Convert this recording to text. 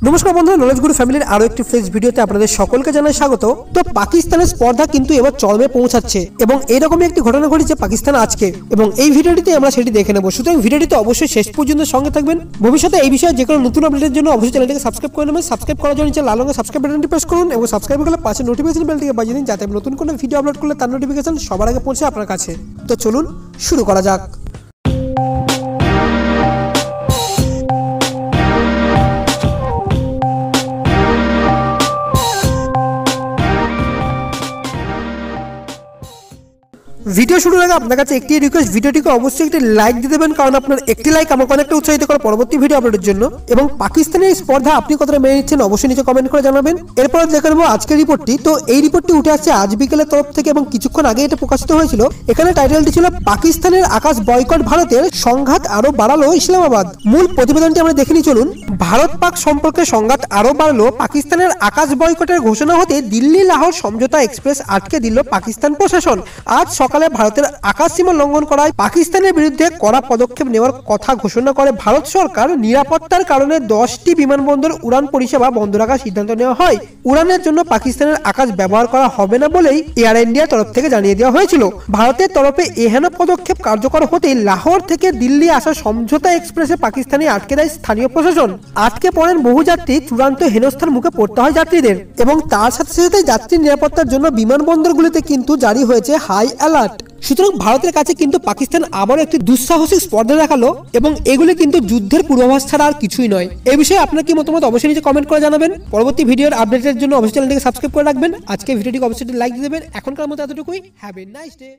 নমস্কার বন্ধুরা, নলেজ গুরু ফ্যামিলির আরো একটি ফ্রেশ ভিডিওতে আপনাদের সকলকে জানাই স্বাগত। তো পাকিস্তানের স্পর্ধা কিন্তু এবার চরমে পৌঁছাচ্ছে এবং এইরকমই একটি ঘটনা ঘটেছে পাকিস্তান আজকে, এবং এই ভিডিওটিতে আমরা সেটি দেখে নেব। সুতরাং ভিডিওটিতে অবশ্যই শেষ পর্যন্ত সঙ্গে থাকবেন। ভবিষ্যতে এই বিষয়ে যে কোনো নতুন আপডেটের জন্য অবশ্যই চ্যানেলটিকে সাবস্ক্রাইব করে নেবেন। সাবস্ক্রাইব করার জন্য নিচে লাল রঙের সাবস্ক্রাইব বাটনটি প্রেস করুন এবং সাবস্ক্রাইব করলে পাশে নোটিফিকেশন বেলটিকে বাজিয়ে দিন, যাতে নতুন কোনো ভিডিও আপলোড করলে তার নোটিফিকেশন সবার আগে পৌঁছে আপনার কাছে। তো চলুন শুরু করা যাক। ভিডিও শুরুর আগে আপনার কাছে একটি রিকোয়েস্ট, ভিডিওটিকে অবশ্যই একটি লাইক দিয়ে দেবেন, কারণ আপনার একটি লাইক আমাকে অনেকটা উৎসাহিত করে পরবর্তী ভিডিও আপলোডের জন্য। এবং পাকিস্তানের এই স্পর্ধা আপনি কতটা মেনে নিচ্ছেন অবশ্যই নিচে কমেন্ট করে জানাবেন। এরপর দেখে নেবো আজকের রিপোর্টটি। তো এই রিপোর্টটি উঠে আসছে আজ বিকেলের তরফ থেকে এবং কিছুক্ষণ আগে এটা প্রকাশিত হয়েছিল। এখানে টাইটেলটি ছিল পাকিস্তানের আকাশ বয়কট ভারতের, সংঘাত আরো বাড়ালো ইসলামাবাদ। মূল প্রতিবেদনটি আমরা দেখে নিই, চলুন। ভারত পাক সম্পর্কে সংঘাত আরো বাড়লো। পাকিস্তানের আকাশ বয়কটের ঘোষণা হতে দিল্লি লাহোর সমঝোতা এক্সপ্রেস আটকে দিল পাকিস্তান প্রশাসন। আজ সকালে ভারতের আকাশ সীমা লঙ্ঘন করায় পাকিস্তানের বিরুদ্ধে কড়া পদক্ষেপ নেওয়ার কথা ঘোষণা করে ভারত সরকার। নিরাপত্তার কারণে 10টি বিমানবন্দর উড়ান পরিষেবা বন্ধ রাখার সিদ্ধান্ত নেওয়া হয়। উড়ানের জন্য পাকিস্তানের আকাশ ব্যবহার করা হবে না বলেই এয়ার ইন্ডিয়ার তরফ থেকে জানিয়ে দেওয়া হয়েছিল। ভারতের তরফে এহেন পদক্ষেপ কার্যকর হতেই লাহোর থেকে দিল্লি আসা সমঝোতা এক্সপ্রেসে পাকিস্তানি আটকে দেয় স্থানীয় প্রশাসন। আটকে পড়েন বহু যাত্রী। চূড়ান্ত হেনস্থার মুখে পড়তে হয় যাত্রীদের, এবং তার সাথে সাথে যাত্রী নিরাপত্তার জন্য বিমানবন্দরগুলিতে কিন্তু জারি হয়েছে হাই অ্যালার্ট। সুতরাং ভারতের কাছে কিন্তু পাকিস্তান আবারও একটি দুঃসাহসিক স্পর্ধা দেখালো, এবং এগুলি কিন্তু যুদ্ধের পূর্বাভাস ছাড়া আর কিছুই নয়। এই বিষয়ে আপনার কি মতামত অবশ্যই নিচে কমেন্ট করে জানাবেন। পরবর্তী ভিডিওর আপডেটের জন্য অবশ্যই চ্যানেলটিকে সাবস্ক্রাইব করে রাখবেন। আজকে ভিডিওটিকে অবশ্যই লাইক দিয়ে দেবেন। এখনকার মতো এতটুকুই। Have a nice day.